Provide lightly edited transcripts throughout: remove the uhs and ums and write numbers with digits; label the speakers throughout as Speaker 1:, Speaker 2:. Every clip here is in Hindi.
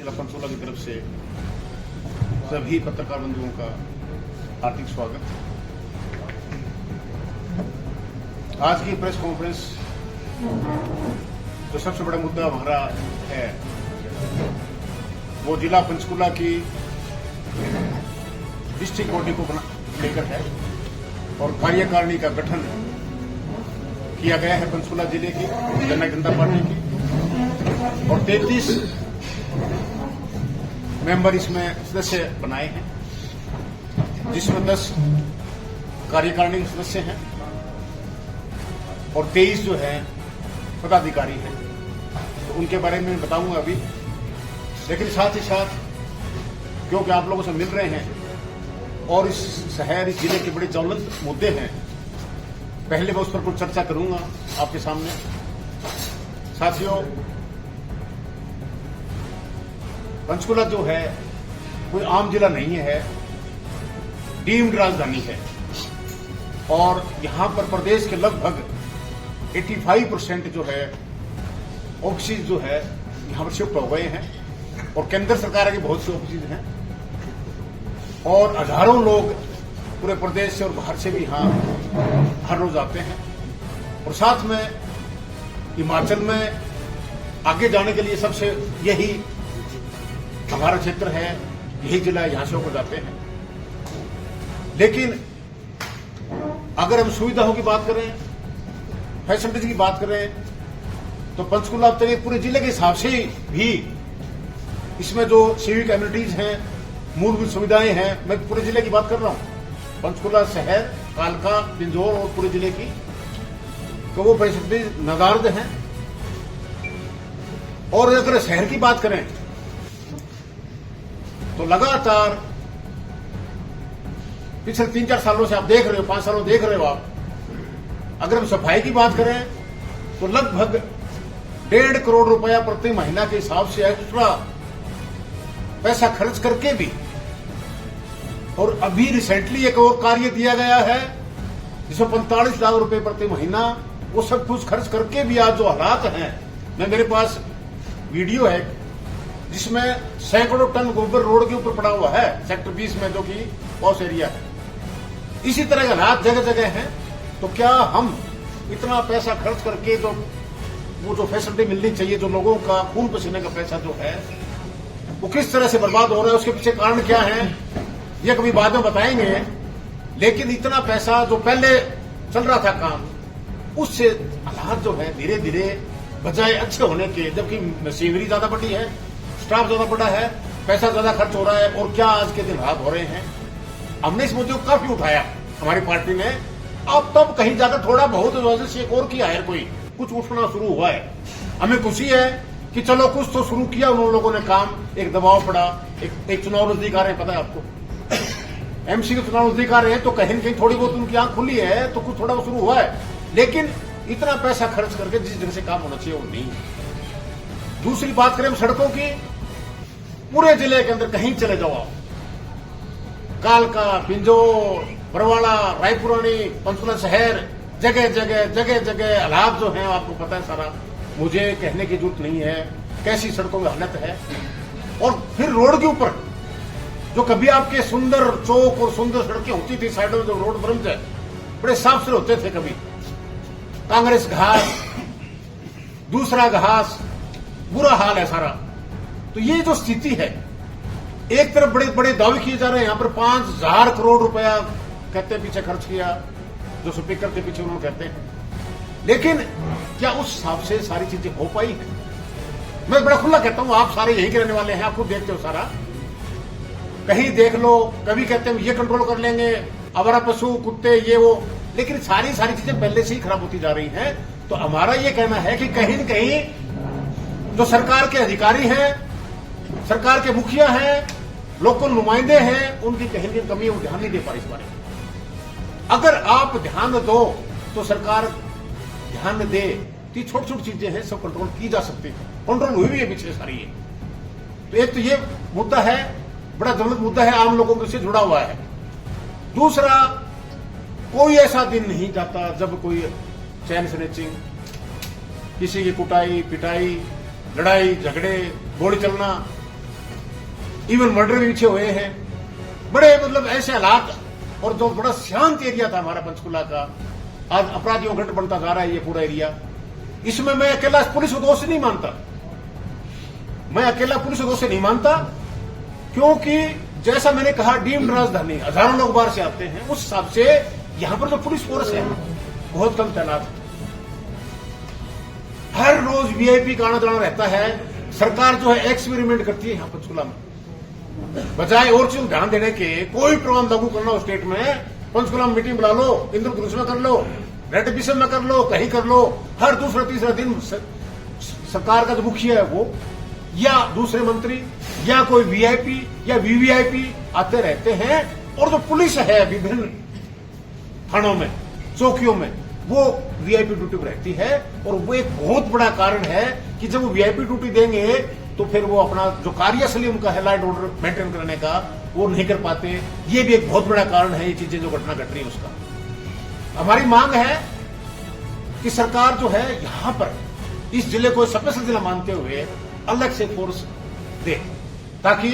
Speaker 1: जिला पंचकुला की तरफ से सभी पत्रकार बंधुओं का हार्दिक स्वागत। आज की प्रेस कॉन्फ्रेंस जो सबसे बड़ा मुद्दा हमारा है वो जिला पंचकुला की डिस्ट्रिक्ट बॉडी को लेकर है और कार्यकारिणी का गठन किया गया है पंचकुला जिले की जननायक जनता पार्टी की और 33 मेंबर इसमें सदस्य बनाए हैं, जिसमें 10 कार्यकारिणी सदस्य हैं और 23 जो है पदाधिकारी हैं। तो उनके बारे में बताऊंगा अभी, लेकिन साथ ही साथ क्योंकि आप लोगों से मिल रहे हैं और इस शहर इस जिले के बड़े ज्वलंत मुद्दे हैं, पहले मैं उस पर कुछ चर्चा करूंगा आपके सामने। साथियों, पंचकुला जो है कोई आम जिला नहीं है, डीम्ड राजधानी है और यहां पर प्रदेश के लगभग 85% जो है ऑफिस जो है यहां पर शिफ्ट हो गए हैं और केंद्र सरकार के बहुत से ऑफिस हैं और हजारों लोग पूरे प्रदेश से और बाहर से भी यहां हर रोज आते हैं। और साथ में हिमाचल में आगे जाने के लिए सबसे यही हमारा क्षेत्र है, यही जिला है, यहां से होकर जाते हैं। लेकिन अगर हम सुविधाओं की बात करें, फैसिलिटीज की बात करें, तो पंचकुला अब तक पूरे जिले के हिसाब से भी इसमें जो सिविक एमिनिटीज हैं, मूलभूत सुविधाएं हैं, मैं पूरे जिले की बात कर रहा हूं, पंचकुला शहर, कालका, पिंजौर और पूरे जिले की, तो वो फैसिलिटीज नदारद हैं। और अगर शहर की बात करें तो लगातार पिछले 3-4 सालों से आप देख रहे हो, 5 सालों देख रहे हो आप, अगर हम सफाई की बात करें तो लगभग 1.5 करोड़ रुपया प्रति महीना के हिसाब से एक्स्ट्रा पैसा खर्च करके भी, और अभी रिसेंटली एक और कार्य दिया गया है जिसमें 45 लाख रुपए प्रति महीना, वो सब कुछ खर्च करके भी आज जो हालात हैं, मेरे पास वीडियो है जिसमें सैकड़ों टन गोबर रोड के ऊपर पड़ा हुआ है सेक्टर 20 में, जो कि पॉश एरिया है। इसी तरह के हालात जगह जगह हैं। तो क्या हम इतना पैसा खर्च करके तो वो जो फैसिलिटी मिलनी चाहिए, जो लोगों का खून पसीने का पैसा जो है वो किस तरह से बर्बाद हो रहा है, उसके पीछे कारण क्या है, ये कभी बाद में बताएंगे। लेकिन इतना पैसा जो पहले चल रहा था काम, उससे हालात जो है धीरे धीरे बजाय अच्छे होने के, जबकि मशीनरी ज्यादा बड़ी है, स्टाफ ज्यादा बड़ा है, पैसा ज्यादा खर्च हो रहा है, और क्या आज के दिन हाथ हो रहे हैं। हमने इस मुद्दे को काफी उठाया हमारी पार्टी ने। अब तब कहीं जाकर थोड़ा बहुत वजह से एक और किया है, कोई कुछ उठना शुरू हुआ है। हमें खुशी है कि चलो कुछ तो शुरू किया उन लोगों ने काम, एक दबाव पड़ा, एक चुनाव नजदीक आ रहे हैं, पता है आपको, एमसी के चुनाव नजदीक आ रहे हैं, तो कहीं न कहीं थोड़ी बहुत उनकी आंख खुली है, तो कुछ थोड़ा शुरू हुआ है। लेकिन इतना पैसा खर्च करके जिस जगह से काम होना चाहिए वो नहीं है। दूसरी बात करें हम सड़कों की, पूरे जिले के अंदर कहीं चले जाओ आप, कालका, पिंजौर, बरवाड़ा, रायपुरानी, पंचकुला शहर, जगह जगह हालात जो हैं आपको पता है सारा, मुझे कहने की जरूरत नहीं है कैसी सड़कों की हालत है। और फिर रोड के ऊपर जो कभी आपके सुंदर चौक और सुंदर सड़कें होती थी, साइडों में जो रोड बरमते बड़े साफ सुथरे होते थे, कभी कांग्रेस घास, दूसरा घास, बुरा हाल है सारा। तो ये जो स्थिति है, एक तरफ बड़े बड़े दावे किए जा रहे हैं, यहां पर 5000 करोड़ रुपया कहते पीछे खर्च किया, जो स्पीकर के पीछे उन्होंने कहते हैं, लेकिन क्या उस हिसाब से सारी चीजें हो पाई है? मैं बड़ा खुला कहता हूं, आप सारे यही के रहने वाले हैं, आप खुद देखते हो सारा, कहीं देख लो, कभी कहते हैं ये कंट्रोल कर लेंगे, आवारा पशु, कुत्ते, ये वो, लेकिन सारी चीजें पहले से ही खराब होती जा रही हैं। तो हमारा ये कहना है कि कहीं न कहीं जो सरकार के अधिकारी हैं, सरकार के मुखिया हैं, लोकल नुमाइंदे हैं, उनकी कहीं की कमी वो ध्यान नहीं दे पा रही इस बारे में। अगर आप ध्यान दो तो सरकार ध्यान दे, तो छोटी छोटी चीजें हैं, सब कंट्रोल की जा सकती है, कंट्रोल हुई भी है पिछले सारी है। तो एक तो ये मुद्दा है, बड़ा ज्वलंत मुद्दा है, आम लोगों से जुड़ा हुआ है। दूसरा, कोई ऐसा दिन नहीं जाता जब कोई चैन स्नैचिंग, किसी की कुटाई पिटाई, लड़ाई झगड़े, गोली चलना, इवन मर्डर भी पीछे हुए हैं, बड़े मतलब ऐसे हालात। और जो बड़ा शांत एरिया था हमारा पंचकुला का, आज अपराधियों का गढ़ बनता जा रहा है ये पूरा एरिया। इसमें मैं अकेला पुलिस को दोष नहीं मानता, मैं अकेला पुलिस को दोष नहीं मानता, क्योंकि जैसा मैंने कहा डीम्ड राजधानी, हजारों लोग बाहर से आते हैं, उस हिसाब से यहां पर जो पुलिस फोर्स है बहुत कम तैनात। हर रोज वीआईपी का आना जाना रहता है। सरकार जो है एक्सपेरिमेंट करती है यहाँ पंचकुला में, बजाय और चीज ध्यान देने के। कोई प्रोग्राम लागू करना हो स्टेट में, पंचकुला में मीटिंग बुला लो, इंद्रधनुष में कर लो, रेड बिशप में कर लो, कहीं कर लो। हर दूसरा तीसरा दिन सरकार का जो मुखिया है वो या दूसरे मंत्री या कोई वीआईपी या वीवीआईपी आते रहते हैं। और जो पुलिस है विभिन्न थानों में, चौकियों में, वो वीआईपी ड्यूटी पर रहती है। और वो एक बहुत बड़ा कारण है कि जब वो वीआईपी ड्यूटी देंगे तो फिर वो अपना जो कार्यशैली उनका है लॉ एंड ऑर्डर मेंटेन करने का, वो नहीं कर पाते। ये भी एक बहुत बड़ा कारण है, ये चीजें जो घटना घट रही है उसका। हमारी मांग है कि सरकार जो है यहां पर इस जिले को स्पेशल जिला मानते हुए अलग से फोर्स दे, ताकि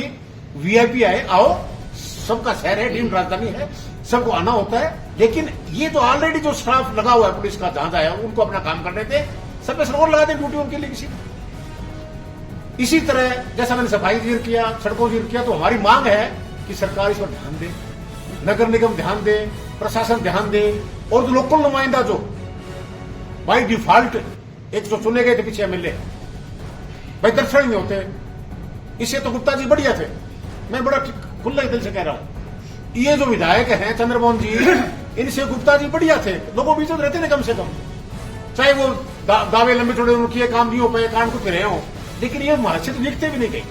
Speaker 1: वीआईपी आए, आओ, सबका शहर है, डीम्ड राजधानी है, सबको आना होता है। लेकिन ये तो ऑलरेडी जो स्टाफ लगा हुआ है पुलिस का जहां है, उनको अपना काम करने दे, स्पेशल और लगा दे ड्यूटी उनके लिए किसी। इसी तरह जैसा मैंने सफाई जिक्र किया, सड़कों जिक्र किया, तो हमारी मांग है कि सरकार इस पर ध्यान दे, नगर निगम ध्यान दे, प्रशासन ध्यान दे। और जो लोकल नुमाइंदा जो बाई डिफॉल्ट एक जो चुने गए थे पीछे एमएलए, भाई दर्शन नहीं होते। इससे तो गुप्ता जी बढ़िया थे, मैं बड़ा खुले दिल से कह रहा हूं। ये जो विधायक हैं चंद्रमोहन जी, इनसे गुप्ता जी बढ़िया थे, लोगों बीच रहते थे कम से कम, चाहे वो दावे लंबे चौड़े उनके काम नहीं हो पाए, काम कुछ रहे हो, लेकिन ये महाराज से तो लिखते भी नहीं गए।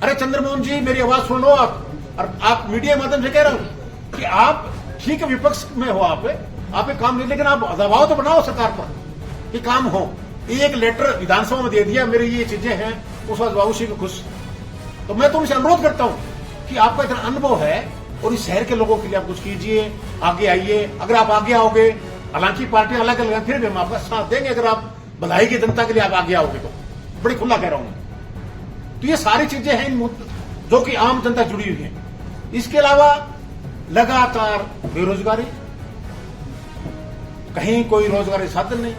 Speaker 1: अरे चंद्रमोहन जी मेरी आवाज सुनो आप, और आप मीडिया माध्यम से कह रहा हूं कि आप ठीक है विपक्ष में हो, आप एक काम नहीं, लेकिन आप दबाव तो बनाओ सरकार पर कि काम हो। एक लेटर विधानसभा में दे दिया, मेरी ये चीजें हैं, उस वक्त बाबू सिंह खुश। तो मैं तुमसे अनुरोध करता हूं कि आपका इतना अनुभव है और इस शहर के लोगों के लिए आप कुछ कीजिए, आगे आइए। अगर आप आगे आओगे, हालांकि पार्टियां अलग अलग, फिर भी हम आपका साथ देंगे। अगर आप भलाई की जनता के लिए आप आगे आओगे तो बड़ी खुला कह रहा हूं। तो ये सारी चीजें हैं जो कि आम जनता जुड़ी हुई है। इसके अलावा लगातार बेरोजगारी, कहीं कोई रोजगारी साधन नहीं,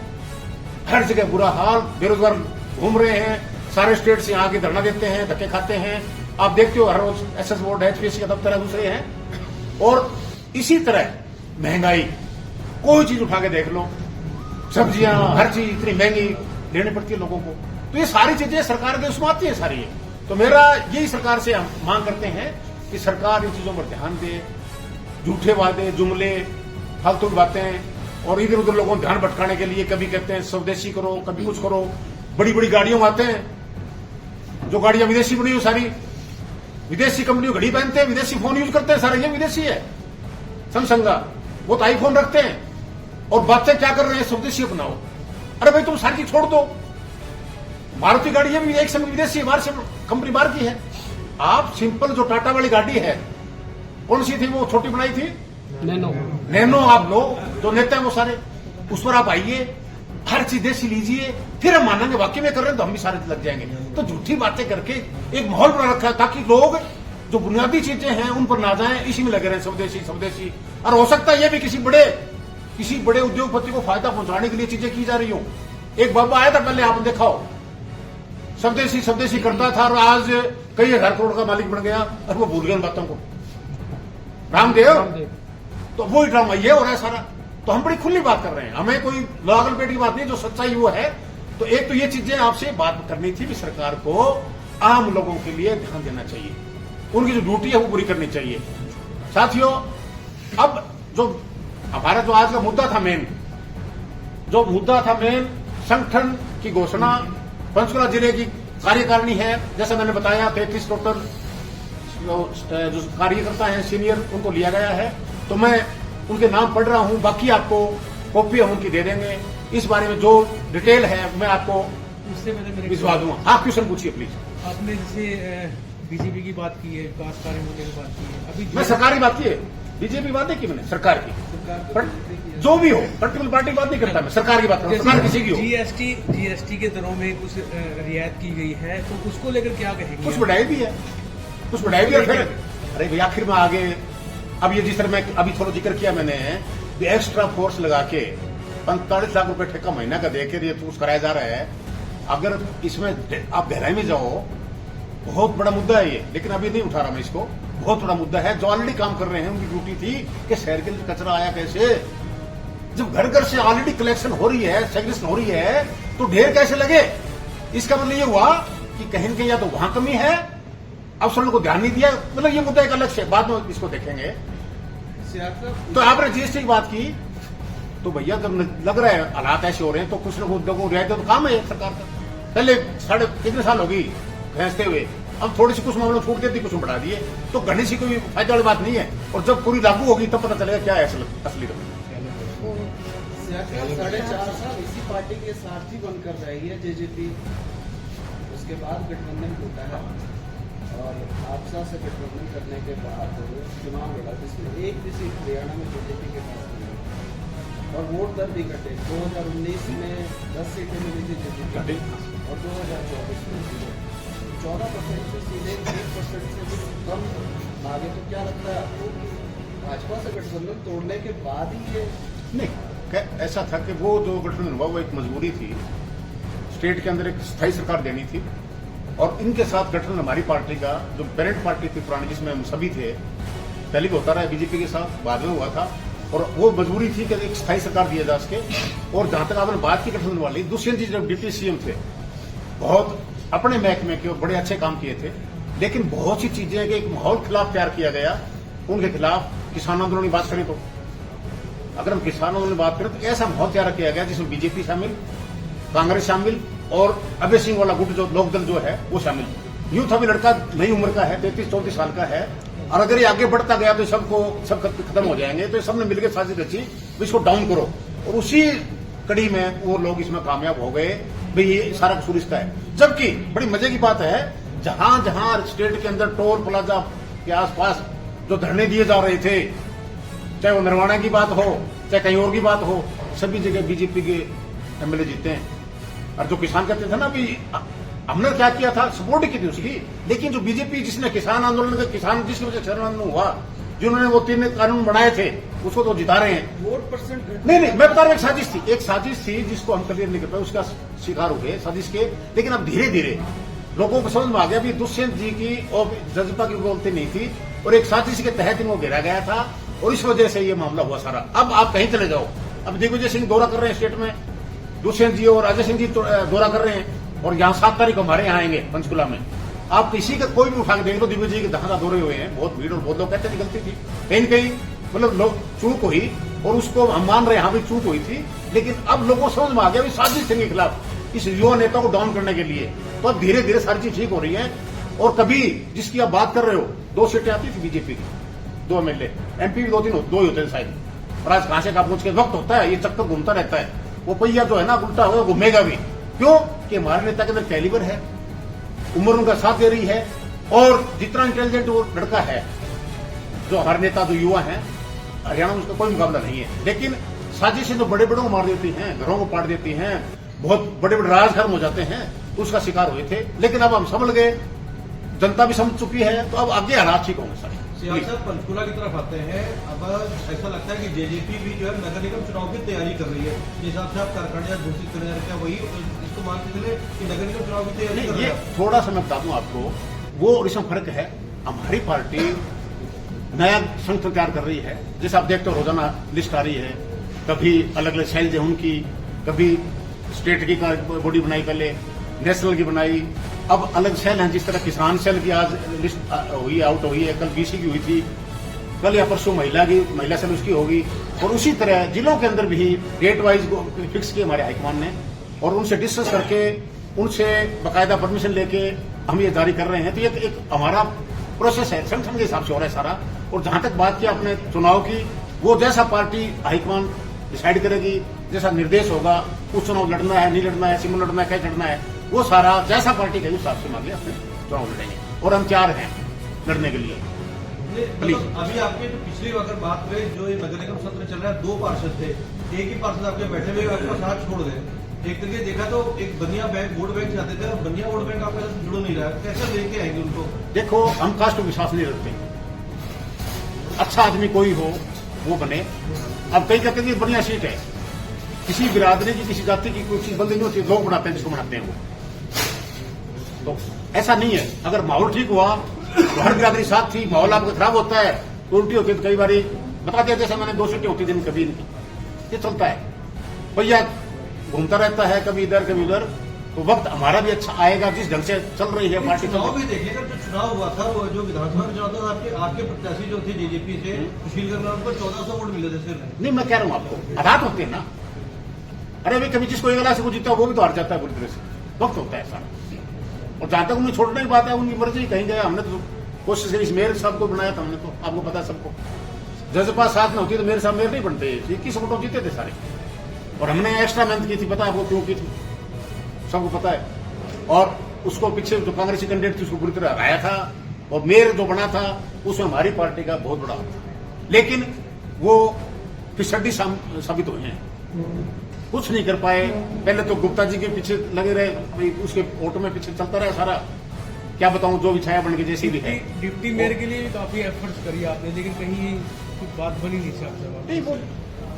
Speaker 1: हर जगह बुरा हाल, बेरोजगार घूम रहे हैं, सारे स्टेट से आगे धरना देते हैं, धक्के खाते हैं। आप देखते हो हर रोज एसएस बोर्ड है, एचपीएससी का दफ्तर है, दूसरे हैं। और इसी तरह महंगाई, कोई चीज उठा के देख लो, सब्जियां, हर चीज इतनी महंगी लेनी पड़ती है लोगों को। तो ये सारी चीजें सरकार के उसमें आती है सारी। तो मेरा यही सरकार से हम मांग करते हैं कि सरकार इन चीजों पर ध्यान दे। झूठे वादे, जुमले, फालतू बातें और इधर उधर लोगों को ध्यान भटकाने के लिए कभी कहते हैं स्वदेशी करो, कभी कुछ करो। बड़ी बड़ी गाड़ियों में आते हैं, जो गाड़ियां विदेशी बनी हुई सारी, विदेशी कंपनियों घड़ी पहनते हैं, विदेशी फोन यूज करते हैं, सारे ये विदेशी है। सैमसंग का वो तो आईफोन रखते हैं और बातें क्या कर रहे हैं, स्वदेशी अपनाओ। अरे भाई तुम सारी चीज छोड़ दो। मारुति गाड़ी भी एक समय विदेशी है, बाहर से कंपनी बाहर की है। आप सिंपल जो टाटा वाली गाड़ी है, कौन सी थी वो छोटी बनाई थी, नैनो आप लो, जो नेता है वो सारे, उस पर आप आइए, हर चीज देसी लीजिए, फिर हम मानेंगे वाकई में कर रहे हैं तो हम भी सारे लग जाएंगे। तो झूठी बातें करके एक माहौल बना रखा है ताकि लोग जो बुनियादी चीजें हैं उन पर ना जाएं, इसी में लगे रहे स्वदेशी स्वदेशी। और हो सकता है ये भी किसी बड़े उद्योगपति को फायदा पहुंचाने के लिए चीजें की जा रही हो। एक बाबा आया था पहले, आपने देखा हो, स्वदेशी स्वदेशी करता था और आज कई हजार करोड़ का मालिक बन गया और वो भूल गए उन बातों को। रामदेव, तो वो ड्रामा ये हो रहा है सारा। तो हम बड़ी खुली बात कर रहे हैं, हमें कोई लागल पेट की बात नहीं, जो सच्चाई वो है। तो एक तो ये चीजें आपसे बात करनी थी कि सरकार को आम लोगों के लिए ध्यान देना चाहिए, उनकी जो ड्यूटी है वो पूरी करनी चाहिए। साथियों, अब जो हमारा जो आज का मुद्दा था मेन, संगठन की घोषणा, पंचकुला जिले की कार्यकारिणी है, जैसा मैंने बताया 33 टोटल जो कार्यकर्ता हैं सीनियर, उनको लिया गया है। तो मैं उनके नाम पढ़ रहा हूं, बाकी आपको कॉपी हम उनकी दे देंगे। इस बारे में जो डिटेल है मैं आपको
Speaker 2: उससे मैंने
Speaker 1: भिजवा दूंगा। आप क्वेश्चन पूछिए प्लीज।
Speaker 2: आपने जैसे बीजेपी की बात की है, विकास कार्य होने की बात की है, अभी
Speaker 1: मैं सरकार की बात की है, बीजेपी बात नहीं की मैंने, सरकार की। जो भी हो, पर्टिकुलर पार्टी की बात नहीं करता मैं, सरकार की बात कर रहा हूं, सरकार किसी की हो।
Speaker 2: जीएसटी के दरों में कुछ रियायत की गई है, तो उसको लेकर क्या कहेंगे?
Speaker 1: कुछ बढ़ाई भी है। कुछ बढ़ाई भी और फिर अरे भाई आखिर में आगे अब ये जिस तरह मैं अभी थोड़ा जिक्र किया मैंने कि एक्स्ट्रा फोर्स लगा के 45 लाख रुपए ठेका महीना का देकर ये टूर्स कराया जा रहा है। अगर इसमें आप गहराई में जाओ बहुत बड़ा मुद्दा है ये, लेकिन अभी नहीं उठा रहा मैं इसको। बहुत बड़ा मुद्दा है। जो ऑलरेडी काम कर रहे हैं उनकी ड्यूटी थी कि शहर के लिए कचरा आया कैसे। जब घर घर से ऑलरेडी कलेक्शन हो रही है, सेग्रेगेशन हो रही है, तो ढेर कैसे लगे। इसका मतलब ये हुआ कि कहीं न कहीं या तो वहां कमी है, अफसरों को ध्यान नहीं दिया। मतलब ये मुद्दा एक अलग से बाद में इसको देखेंगे। तो आपने जीएसटी की बात की तो भैया जब लग रहा है हालात ऐसे हो रहे हैं तो कुछ लोगों को रियायत तो काम है सरकार का। पहले साढ़े कितने साल होगी भैंसते हुए, अब थोड़ी सी कुछ मामलों छूट देती, कुछ बढ़ा दिए, तो घनी सी कोई फायदा वाली बात नहीं है। और जब पूरी लागू होगी तब पता चलेगा क्या है असली तो।
Speaker 3: 4.5 साल इसी पार्टी के सारथी बनकर रही है जेजेपी, उसके बाद गठबंधन टूटा है और आपसा से गठबंधन करने के बाद चुनाव लड़ा जिसमें एक भी सीट हरियाणा में जेजेपी के पास नहीं है और वोट दर भी घटे। 2019 में 10 सीटें मिली थी जेजेपी और 2024 में 14% से सीधे 1% से भी कम आगे। तो क्या लगता है आपको भाजपा से गठबंधन तोड़ने के बाद ही ये
Speaker 1: नहीं, ऐसा था कि वो जो गठबंधन हुआ वो एक मजबूरी थी, स्टेट के अंदर एक स्थायी सरकार देनी थी और इनके साथ गठबंधन हमारी पार्टी का जो पेरेंट पार्टी थी पुरानी जिसमें हम सभी थे, पहले भी होता रहा बीजेपी के साथ, बाद में हुआ था और वो मजबूरी थी कि एक स्थायी सरकार दिया जा सके। और जहां तक आपने बात की गठबंधन वाली, दुष्यंत जी जब डिप्टी सीएम थे बहुत अपने महकमे के बड़े अच्छे काम किए थे, लेकिन बहुत सी चीजें कि एक माहौल खिलाफ तैयार किया गया उनके खिलाफ। किसान आंदोलन की बात करें तो अगर हम किसान आंदोलन की बात करें तो ऐसा माहौल तैयार किया गया जिसमें बीजेपी शामिल, कांग्रेस शामिल और अभय सिंह वाला गुट जो लोकदल जो है वो शामिल। यूथ अभी लड़का नई उम्र का है, 33-34 साल का है और अगर ये आगे बढ़ता गया तो सब खत्म हो जाएंगे। तो सबने मिलकर साजिश रची इसको डाउन करो और उसी कड़ी में वो लोग इसमें कामयाब हो गए। भाई ये सारा कसूर इसका है। जबकि बड़ी मजे की बात है जहां जहां स्टेट के अंदर टोल प्लाजा के आसपास जो धरने दिए जा रहे थे, चाहे वो नरवाना की बात हो चाहे कहीं और की बात हो, सभी जगह बीजेपी के एमएलए जीते हैं। और जो किसान कहते थे ना भी हमने क्या किया था, सपोर्ट की थी उसकी, लेकिन जो बीजेपी जिसने किसान आंदोलन का किसान जिसकी वजह से किसान आंदोलन हुआ, जिन्होंने वो 3 कानून बनाए थे उसको तो जिता रहे हैं।
Speaker 3: वोट परसेंट
Speaker 1: नहीं मैं बता रहा हूं एक साजिश थी जिसको हम क्लियर नहीं कर पाए, उसका शिकार हो गए साजिश के। लेकिन अब धीरे धीरे लोगों को समझ में आ गया भी दुष्यंत जी की और जजपा की गलती नहीं थी और एक साजिश के तहत इनको घेरा गया था और इस वजह से ये मामला हुआ सारा। अब आप कहीं चले जाओ, अब दिग्विजय सिंह दौरा कर रहे हैं स्टेट में, दुष्यंत जी और अजय सिंह जी दौरा कर रहे हैं और यहाँ 7 तारीख को हमारे यहाँ आएंगे पंचकुला में। आप किसी का कोई भी उठा के देख लो, दिग्विजय जी के दहाना दौरे हुए हैं, बहुत भीड़ और बहुत लोग कहते हैं गलती थी कहीं न कहीं, मतलब लोग चूक हुई और उसको हम मान रहे हैं हाँ भी चूक हुई थी। लेकिन अब लोगों को समझ में आ गया साजिश के खिलाफ इस युवा नेता को डाउन करने के लिए। तो अब धीरे धीरे सारी चीज ठीक हो रही है। और कभी जिसकी आप बात कर रहे हो 2 सीटें आती थी बीजेपी की, 2 एमएलए, एमपी भी 2 ही होते हैं शायद। और आज कहां से कहां पहुंच के वक्त होता है, ये चक्कर घूमता रहता है। वो पहिया जो है ना उल्टा हुआ घूमेगा भी। क्यों कि हमारे नेता के अंदर कैलिबर है, उम्र उनका साथ दे रही है और जितना इंटेलिजेंट वो लड़का है जो हमारे नेता जो युवा है हरियाणा में उसका कोई मुकाबला नहीं है। लेकिन साजिशें जो बड़े बड़ों को मार देती हैं, घरों को पाट देती हैं, बहुत बड़े बड़े राज खत्म हो जाते हैं, तो उसका शिकार हुए थे। लेकिन अब हम समझ गए, जनता भी समझ चुकी है, तो अब आगे हालात ठीक होंगे सर।
Speaker 4: सियासत पंचकुला की तरफ आते हैं। अब ऐसा लगता है कि जेजेपी भी जो है नगर निगम चुनाव की तैयारी कर रही है। जिस हिसाब से आप कारखाने घोषित करने जा रहे हैं वही इसको मान के चले कि नगर निगम चुनाव की तैयारी कर रही है।
Speaker 1: थोड़ा सा मैं बता दूं आपको, वो और इसमें फर्क है। हमारी पार्टी नया संगठन तैयार कर रही है, जैसे आप देखते हो रोजाना लिस्ट आ रही है, कभी अलग अलग सेल है उनकी, कभी स्टेट की बॉडी बनाई, पहले नेशनल की बनाई, अब अलग सेल हैं। जिस तरह किसान सेल की आज लिस्ट हुई आउट हुई है, कल बीसी की हुई थी, कल या परसों महिला सेल उसकी होगी। और उसी तरह जिलों के अंदर भी डेट वाइज फिक्स किए हमारे हाईकमान ने और उनसे डिस्कस करके उनसे बाकायदा परमिशन लेके हम ये जारी कर रहे हैं। तो ये एक हमारा प्रोसेस है, संगठन के हिसाब से हो रहा है सारा। और जहां तक बात की आपने चुनाव की, वो जैसा पार्टी हाईकमान डिसाइड करेगी, जैसा निर्देश होगा, उस चुनाव लड़ना है नहीं लड़ना है, सिमन लड़ना है कैसे लड़ना है, वो सारा जैसा पार्टी के हिसाब से मांगे अपने चुनाव लड़ेंगे। और हम तैयार हैं लड़ने के लिए।
Speaker 4: मतलब अभी आपके जो पिछली अगर बात करें, जो ये नगर निगम सत्र चल रहा है, 2 पार्षद थे, एक ही पार्षद आपके बैठे हुए आपका साथ छोड़ गए। एक जगह देखा तो एक बनिया बैंक वोट बैंक चाहते थे, और बनिया वोट बैंक आपके साथ जुड़ नहीं रहा है, कैसे लेके आएंगे उनको?
Speaker 1: देखो, हम कास्ट को विश्वास नहीं रखते। अच्छा आदमी कोई हो वो बने। अब कई कहते हैं बढ़िया सीट है, किसी बिरादरी की किसी जाति की कोई चीज बंदी नहीं होती, लोग बनाते हैं जिसको बनाते हैं वो। तो ऐसा नहीं है। अगर माहौल ठीक हुआ तो हर बिरादरी साथ थी, माहौल आपका खराब होता है तो उल्टी होती है। तो कई बार बताते हैं जैसे मैंने 2 सीटें होती दिन कभी इनकी, ये चलता है भैया, घूमता रहता है कभी इधर कभी उधर। तो वक्त हमारा भी अच्छा आएगा जिस ढंग से चल रही है पार्टी।
Speaker 4: चुनाव भी देखिएगा, जो चुनाव हुआ था वो जो विधानसभा चुनाव था, आपके प्रत्याशी जो थे जेजेपी से सुशील गर्ग, उनको 1400 वोट मिले थे सिर्फ।
Speaker 1: नहीं, मैं कह रहा हूं आपको आघात होते हैं ना। अरे भाई कभी जिसको 1 लाख से वो जीता वो भी तो हार जाता है पूरी तरह से। वक्त होता है सारा। और जहां तक उन्हें छोड़ने की बात है, उनकी मर्जी कहीं गया। हमने तो कोशिश करी, मेयर साहब को बनाया था हमने, तो आपको पता है सबको। जजपा साथ में होती तो मेरे साहब मेयर नहीं बनते, 21 वोटों जीते थे सारे। और हमने एक्स्ट्रा मेहनत की थी, पता है आपको क्यों की थी, सबको पता है। और उसको पीछे जो कांग्रेसी कैंडिडेट थी उसको पूरी तरह हराया था। और मेयर जो बना था उसमें हमारी पार्टी का बहुत बड़ा हाथ था। लेकिन वो फिसड्डी साबित हुए हैं, कुछ नहीं कर पाए। पहले तो गुप्ता जी के पीछे लगे रहे, उसके ऑटो में पीछे चलता रहा सारा। क्या बताऊं, जो भी छाया बन के जैसी भी है।
Speaker 2: डिप्टी मेयर के लिए भी काफी एफर्ट्स करी आपने, लेकिन कहीं कुछ बात बनी नहीं थी आपसे।
Speaker 1: नहीं, वो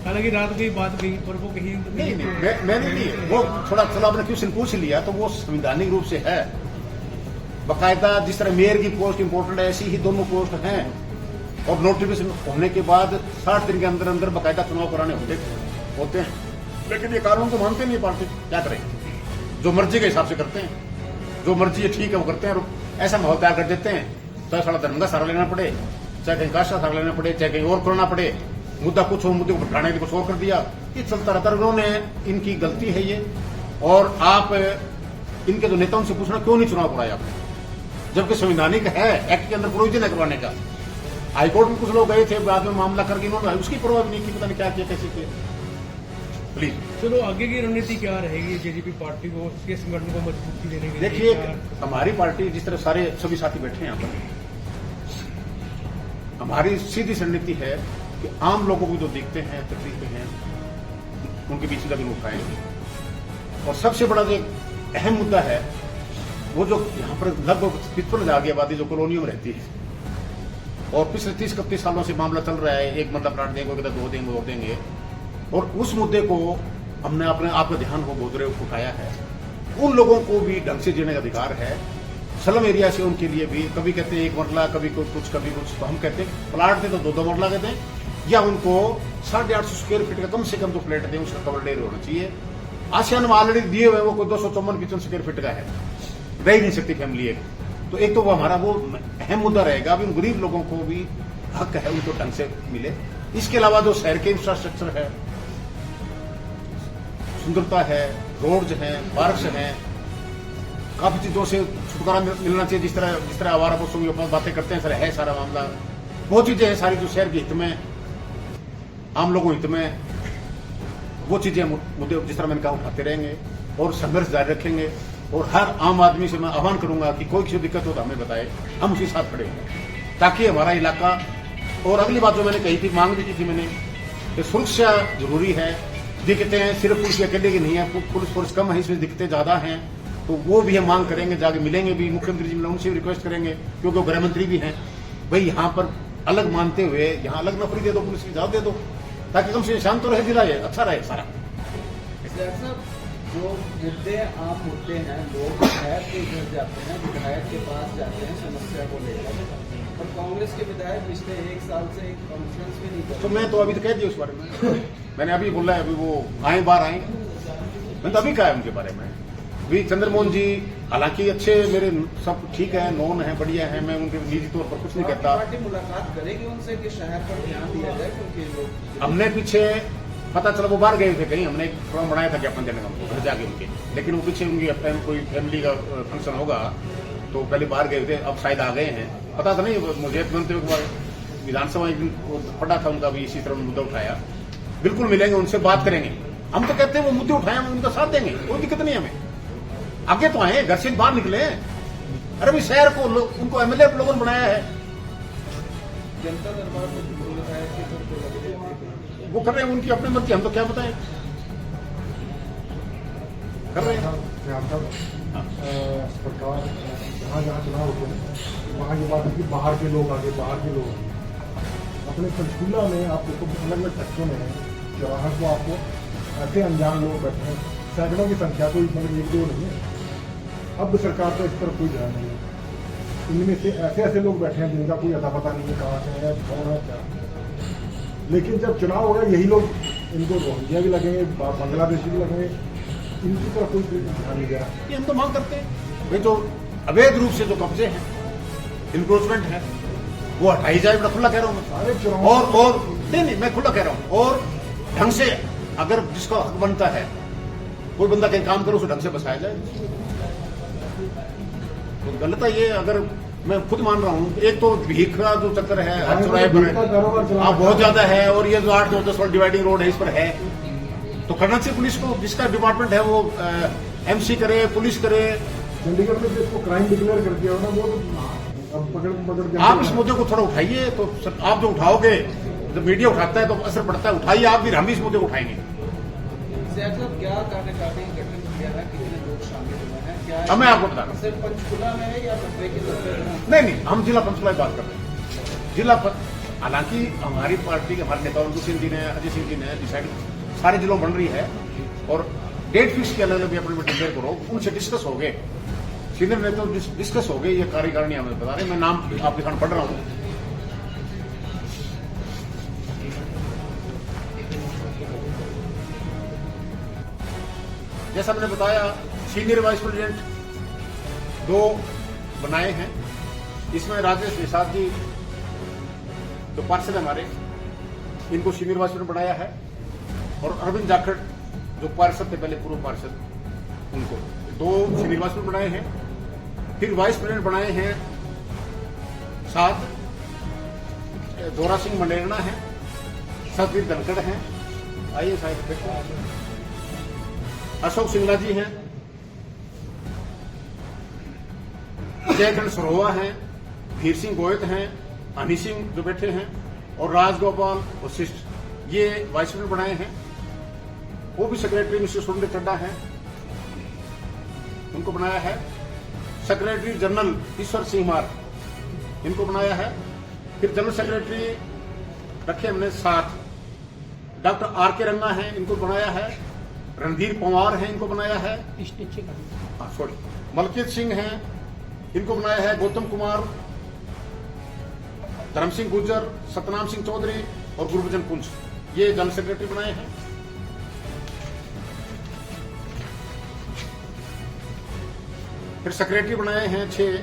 Speaker 2: हालांकि रात की बात गई, पर वो कहीं
Speaker 1: नहीं, मैंने नहीं, वो थोड़ा आपने क्वेश्चन पूछ लिया तो वो संवैधानिक रूप से है बकायदा। जिस तरह मेयर की पोस्ट इंपॉर्टेंट है, ऐसी ही दोनों पोस्ट हैं। और नोटिफिकेशन होने के बाद 60 दिन के अंदर अंदर बकायदा चुनाव कराने होते हैं। लेकिन ये कानून को मानते नहीं पार्टी, क्या करें, जो मर्जी के हिसाब से करते हैं, जो मर्जी है ठीक है वो करते हैं। और ऐसा माहौल तैयार कर देते हैं, चाहे सारा धर्म का सहारा लेना पड़े, चाहे कहीं कास्ट का सहारा लेना पड़े, चाहे कहीं और करना पड़े। मुद्दा कुछ हो, मुद्दे को उठाने के कुछ और कर दिया, ये चलता रहता है। उन्होंने, इनकी गलती है ये। और आप इनके जो नेताओं से पूछना क्यों नहीं चुनाव कराया आपने, जबकि संवैधानिक है, एक्ट के अंदर प्रोविजन है करवाने का। हाईकोर्ट में कुछ लोग गए थे, बाद में मामला करके इन्होंने उसकी परवाह भी नहीं की, पता नहीं क्या किया कैसे किया। प्लीज
Speaker 2: चलो, आगे की रणनीति क्या रहेगी जेजेपी पार्टी को, उसके संगठन को मजबूती देने के लिए?
Speaker 1: देखिए, हमारी पार्टी जिस तरह सारे सभी साथी बैठे हैं यहाँ पर, हमारी सीधी रणनीति है कि आम लोगों को जो देखते हैं, तकलीफें हैं, उनके बीच लगन उठाएंगे। और सबसे बड़ा जो अहम मुद्दा है वो जो यहाँ पर लगभग 55,000 की आबादी जो कॉलोनियों में रहती है और पिछले 30-31 सालों से मामला चल रहा है, एक मतलब प्लाट देंगे, 2 देंगे और देंगे। और उस मुद्दे को हमने आपका ध्यान हो गोदरे उठाया है। उन लोगों को भी ढंग से जीने का अधिकार है। स्लम एरिया से उनके लिए भी, कभी कहते हैं 1 मरला, कभी कुछ कभी कुछ। तो हम कहते हैं प्लाट दें तो 2-2 मरला कहते हैं, या उनको 850 स्क्वायर फीट का कम से कम जो फ्लैट दें उसका कवर डेयर होना चाहिए। आसियान में ऑलरेडी दिए हुए वो कोई 254-55 स्क्वायर फीट का है, रह ही नहीं सकती फैमिली एक। तो एक तो वो हमारा वो अहम मुद्दा रहेगा। अभी उन गरीब लोगों को भी हक है उनको ढंग से मिले। इसके अलावा जो शहर के इंफ्रास्ट्रक्चर है, सुंदरता है, रोड्स हैं, पार्क्स हैं, काफी चीजों से छुटकारा मिलना चाहिए। जिस तरह आवारा पशुओं के ऊपर बातें करते हैं, सर है सारा मामला। बहुत चीजें हैं सारी जो शहर के हित में, आम लोगों हित में, वो चीजें मुद्दे जिस तरह मैंने कहा उठाते रहेंगे और संघर्ष जारी रखेंगे। और हर आम आदमी से मैं आह्वान करूंगा कि कोई किसी दिक्कत हो तो हमें बताए, हम उसी साथ खड़े होंगे ताकि हमारा इलाका। और अगली बात जो मैंने कही थी, मांग भी की थी मैंने, कि सुरक्षा जरूरी है। दिक्कतें हैं सिर्फ पुलिस के अकेले की नहीं है, पुलिस फोर्स कम है, इसमें दिक्कतें ज्यादा हैं। तो वो भी हम मांग करेंगे, जाके मिलेंगे भी मुख्यमंत्री जी, उनसे भी रिक्वेस्ट करेंगे क्योंकि वो गृह मंत्री भी हैं। भाई यहाँ पर अलग मानते हुए यहाँ अलग नौकरी दे दो, पुलिस की जाओ दे दो, ताकि कम से शांत तो रहे, जिला ये अच्छा रहे सारा।
Speaker 3: जो मुद्दे आम मुद्दे हैं, लोग विधायक के घर जाते हैं, विधायक के पास जाते हैं समस्या को लेकर, और कांग्रेस के विधायक पिछले 1 साल से एक कॉन्फ्रेंस भी नहीं कर।
Speaker 1: तो मैं तो अभी तो कह दिया उस बारे में, मैंने अभी बोला है, अभी वो आए बार आए, मैंने तो अभी कहा है उनके बारे में। भी चंद्रमोहन जी हालांकि अच्छे, मेरे सब ठीक है, नॉन है, बढ़िया है, मैं उनके निजी तौर पर कुछ नहीं कहता।
Speaker 3: पार्टी मुलाकात करेगी उनसे कि शहर पर ध्यान दिया जाए, क्योंकि लोग
Speaker 1: हमने पीछे पता चला वो बाहर गए थे कहीं, हमने एक प्रोग्राम बनाया था ज्ञापन देने का घर जाके उनके, लेकिन वो पीछे उनकी कोई फैमिली का फंक्शन होगा तो पहले बाहर गए थे, अब शायद आ गए हैं, पता तो नहीं मुझे। विधानसभा एक दिन पढ़ा था उनका भी इसी तरह मुद्दा उठाया। बिल्कुल मिलेंगे, उनसे बात करेंगे। हम तो कहते हैं वो मुद्दे उठाए, हम उनका साथ देंगे, कोई दिक्कत नहीं हमें। आगे तो आए, घर से बाहर निकले। अरे भाई शहर को उनको एमएलए लोगों ने बनाया है,
Speaker 3: जनता दरबार में
Speaker 1: वो कर रहे हैं, उनकी अपनी मर्जी, हम तो क्या बताएं। कर रहे हैं।
Speaker 5: सरकार जहाँ जहाँ चुनाव होते हैं वहाँ ये बात है कि बाहर के लोग आगे, बाहर के लोग आगे। अपने पंचकूला में आप देखो अलग अलग सेक्टरों में है, जवाहर को आपको ऐसे अनजान लोग बैठे हैं, सैकड़ों की संख्या, कोई मतलब एक दो नहीं है। अब सरकार का इस तरफ कोई ध्यान नहीं है। इनमें से ऐसे ऐसे लोग बैठे हैं जिनका कोई अता पता नहीं है कहाँ से है, कौन है, क्या। लेकिन जब चुनाव होगा यही लोग, इनको रोहिंग्या भी लगेंगे, बांग्लादेशी भी लगेंगे, इनकी तरफ कोई ध्यान नहीं गया।
Speaker 1: ये हम तो मांग करते हैं भाई, जो अवैध रूप से जो कब्जे हैं, इंक्रोचमेंट है, वो हटाई जाए। मैं खुला कह रहा हूँ
Speaker 5: सारे चुनाव
Speaker 1: और नहीं, मैं खुला कह रहा हूँ। और ढंग से अगर जिसका हक बनता है, कोई बंदा कहीं काम करे, उसे ढंग से बसाया जाए। तो गलत है ये। अगर मैं खुद मान रहा हूँ, एक तो भीख का जो चक्कर है हर चौराहे पर आप बहुत ज्यादा है, और ये जो 8-9-10 वाला डिवाइडिंग रोड है इस पर है, तो करना चाहिए पुलिस को। जिसका डिपार्टमेंट है वो MC करे, पुलिस करे।
Speaker 5: चंडीगढ़ में जिसको क्राइम डिक्लेयर कर दिया हो ना, वो अब पकड़ के
Speaker 1: आप इस मुद्दे को थोड़ा उठाइए। तो आप जो उठाओगे, जब मीडिया उठाता है तो असर पड़ता है, उठाइए आप भी, हम भी इस मुद्दे को उठाएंगे।
Speaker 3: साहब क्या कार्यकारिणी गठन किया है, कितने लोग शामिल हुए हैं, क्या
Speaker 1: अब मैं आपको बता रहा हूँ।
Speaker 3: सिर्फ पंचकुला में है या बम्बई के तरफ?
Speaker 1: नहीं, हम जिला पंचकुला की बात कर रहे हैं। जिला हालांकि हमारी पार्टी के हमारे नेता उनको सिंह जी ने, अजय सिंह जी ने डिसाइड सारे जिलों बन रही है, और डेट फिक्स किया अलग भी अपने डिक्लेयर करो, उनसे डिस्कस हो गए, सीनियर नेता डिस्कस हो गए। ये कार्यकारिणी हमें बता रहे, मैं नाम आपके सामने पढ़ रहा हूँ। जैसा मैंने बताया, सीनियर वाइस प्रेसिडेंट 2 बनाए हैं। इसमें राजेश निषाद जी जो पार्षद हमारे, इनको सीनियर वाइस प्रेसिडेंट बनाया है, और अरविंद जाखड़ जो पार्षद थे पहले, पूर्व पार्षद, उनको 2 सीनियर वाइस प्रेसिडेंट बनाए हैं। फिर वाइस प्रेसिडेंट बनाए हैं 7, जोरा सिंह मंडेरना है, सतवीर धनखड़ हैं, IAS अशोक सिंगला जी हैं, जयखंड सरोवा हैं, धीर सिंह गोयत हैं, हनी सिंह जो बैठे हैं, और राजगोपाल वशिष्ठ, ये वाइस प्रेसिडेंट बनाए हैं। वो भी सेक्रेटरी मिस्टर सुरेंद्र चड्डा हैं, उनको बनाया है। सेक्रेटरी जनरल ईश्वर सिंह मार, इनको बनाया है। फिर जनरल सेक्रेटरी रखे हमने 7, डॉक्टर RK रंगा हैं, इनको बनाया है। रणधीर पंवार हैं, इनको बनाया है। मलकीत सिंह हैं, इनको बनाया है। गौतम कुमार, धर्म सिंह गुर्जर, सतनाम सिंह चौधरी और गुरबचन पुंछ, ये जनरल सेक्रेटरी बनाए हैं। फिर सेक्रेटरी बनाए हैं 6,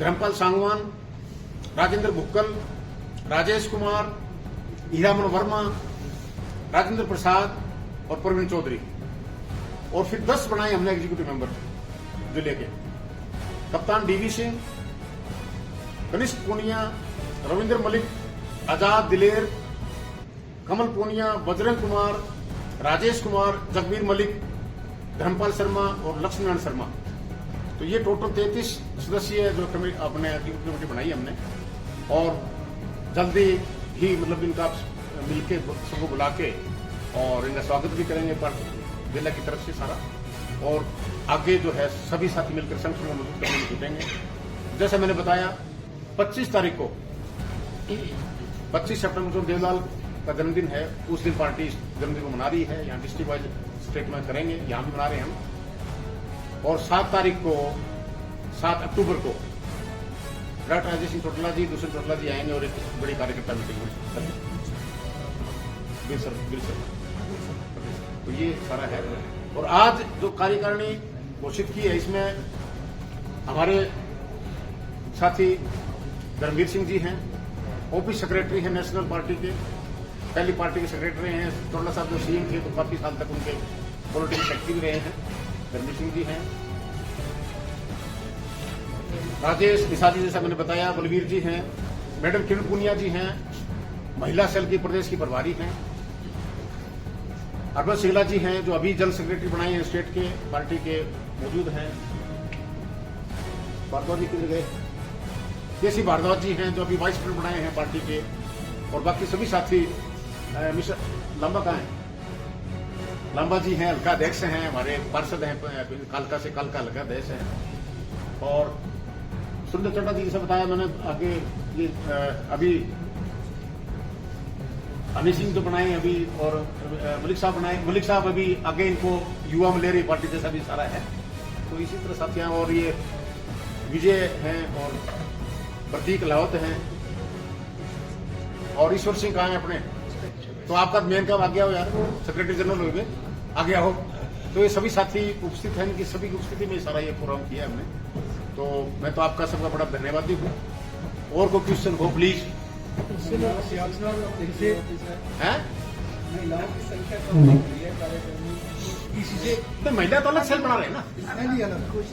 Speaker 1: धर्मपाल सांगवान, राजेंद्र भुक्कल, राजेश कुमार, हीरामन वर्मा, राजेंद्र प्रसाद और प्रवीण चौधरी। और फिर 10 बनाए हमने एग्जीक्यूटिव मेंबर जिले के। कप्तान DV सिंह, कनिष्क पूनिया, रविंद्र मलिक, आजाद दिलेर, कमल पूनिया, बजरंग कुमार, राजेश कुमार, जगबीर मलिक, धर्मपाल शर्मा और लक्ष्मीनारायण शर्मा। तो ये टोटल 33 सदस्यीय जो अपने कमेटी बनाई हमने, और जल्दी ही मतलब इनका मिलके सबको बुला के और इनका स्वागत भी करेंगे पर जिला की तरफ से सारा, और आगे जो है सभी साथी मिलकर संगठन को मजबूत करने में जुटेंगे। जैसा मैंने बताया, 25 तारीख को 25 सितंबर को देवलाल का जन्मदिन है, उस दिन पार्टी जन्मदिन को मना रही है। यहाँ डिस्ट्रिक्ट वाइज स्टेट में करेंगे, यहाँ भी मना रहे हैं हम। और 7 तारीख को 7 अक्टूबर को डॉक्टर अजय सिंह चोटला जी, दूसरे चोटला जी आएंगे और एक बड़ी कार्यकर्ता मीटिंग करेंगे। तो ये सारा है। और आज जो कार्यकारिणी घोषित की है, इसमें हमारे साथी धर्मवीर सिंह जी हैं, ऑफिस सेक्रेटरी हैं नेशनल पार्टी के, पहली पार्टी के सेक्रेटरी हैं। चोटला साहब जो CM थे तो काफी साल तक उनके पॉलिटिकल एक्टिव रहे हैं, धर्मवीर सिंह जी हैं। राजेश निषाद जी जैसा मैंने बताया, बलवीर जी हैं, मैडम किरण पुनिया जी हैं, महिला सेल की प्रदेश की प्रभारी हैं। अरविंद सिंगला जी हैं जो अभी जनरल सेक्रेटरी बनाए हैं स्टेट के, पार्टी के मौजूद हैं। भारद्वाज जी किधर गए? केसी भारद्वाज जी हैं जो अभी वाइस प्रेसिडेंट बनाए हैं पार्टी के, और बाकी सभी साथी मिस्टर लंबा कहाँ है? लांबा जी हैं, हल्का अध्यक्ष हैं, हमारे पार्षद हैं, कालका से कालका हल्का अध्यक्ष हैं। और सुंदर चड्डा जी से बताया मैंने आगे ये अभी हनी सिंह जो बनाए अभी, और मलिक साहब बनाए। मलिक साहब अभी आगे इनको युवा मलेरी पार्टी जैसा भी सारा है। तो इसी तरह साथियां, और ये विजय हैं और प्रतीक लाहौत हैं और ईश्वर सिंह कहाँ हैं अपने। तो आपका मेन काम आगे आओ यार, सेक्रेटरी जनरल हो गए, आगे आओ। तो ये सभी साथी उपस्थित हैं, इनकी सभी की उपस्थिति में सारा ये प्रोग्राम किया हमने। तो मैं तो आपका सबका बड़ा धन्यवादी हूँ। और कोई क्वेश्चन हो प्लीज। हैं?
Speaker 3: महिलाओं की संख्या कम हो रही है कार्यक्रम में।
Speaker 2: इसी से
Speaker 1: तो महिला तो अलग सेल बना रहे हैं ना,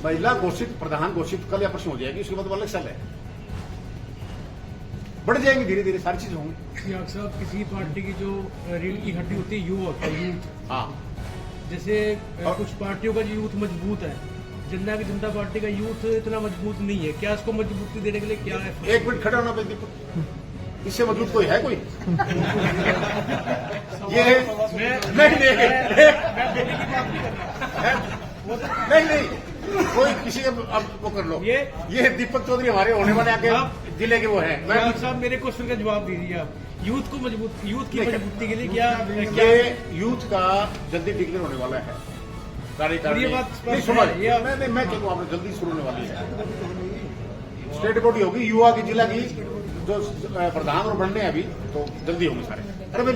Speaker 1: महिला घोषित प्रधान घोषित कल या परसों हो जाएगी, उसके बाद वो अलग सेल है, बढ़ जाएंगे धीरे धीरे, सारी चीज होंगी।
Speaker 2: याग साहब, किसी पार्टी की जो रीढ़ की हड्डी होती है युवक, यूथ,
Speaker 1: हाँ,
Speaker 2: जैसे कुछ पार्टियों का जो यूथ मजबूत है, जनता पार्टी का यूथ इतना मजबूत नहीं है, क्या इसको मजबूती देने के लिए क्या है?
Speaker 1: एक मिनट खड़ा होना पे दीपक, इससे मजबूत कोई है कोई? ये नहीं, कोई किसी अब वो कर लो। ये दीपक चौधरी हमारे होने वाले आगे जिले के वो हैं।
Speaker 2: याग साहब, मेरे क्वेश्चन का जवाब दीजिए आप। यूथ की मजबूती के लिए क्या
Speaker 1: ये यूथ का जल्दी डिक्लेयर होने वाला है कार्यकारिणी। नहीं सुनो, मैं कहूँ आपने जल्दी शुरू होने वाली है। स्टेट बॉडी होगी युवा की, जिला की जो प्रधान और बनने हैं अभी, तो जल्दी होंगे सारे। अरे भाई